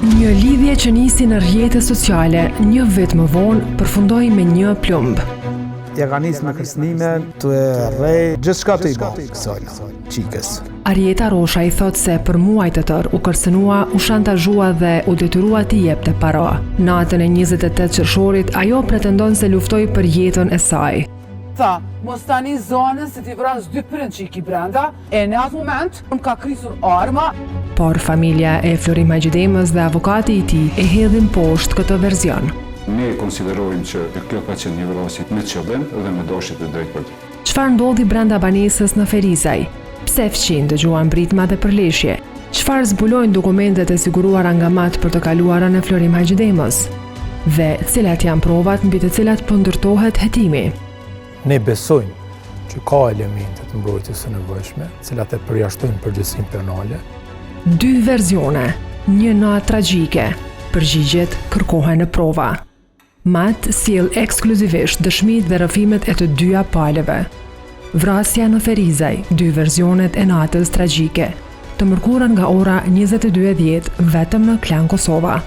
Një lidhje që nisi në rrjete sociale, një vit më vonë përfundoi me një plumb. Ja ka nisë me kërcënime, të e rrej, gjithçka të i bëj kësaj çikës. Arieta Rosha i thot se për muaj të tërë u kërcënua, u shantazhua dhe u detyrua t'i jepte para. Natën e 28 qershorit, ajo pretendon se luftoi për jetën e saj. Tha, mos tani zonën se t'i vrasë 2 prind që i ki brenda, e në atë moment më ka krisur arma. Por familja e Florim Hajxhidemës dhe avokati i tij e hedhin poshtë këtë version. Ne konsiderojmë që kjo ka qenë një vrasje me qëllim dhe me dashje të drejtë për të. Çfarë ndodhi brenda banesës në Ferizaj? Pse fqin dëgjuan britma dhe përleshje? Çfarë zbulojnë dokumentet e siguruara nga MAT për të kaluarën e Florim Hajxhidemës? Dhe cilat janë provat mbi të cilat po ndërtohet hetimi? Ne besojmë që ka elemente të mbrojtjes së nevojshme, të cilat e përjashtojnë përgjegjësinë penale. 2 versione, një natë tragjike. Përgjigjet kërkohen në prova. MAT sjell ekskluzivisht dëshmitë dhe rrëfimet e të dyja palëve. Vrasja në Ferizaj, 2 versionet e natës tragjike. Të mërkurën nga ora 22:10 vetëm në Klan Kosova.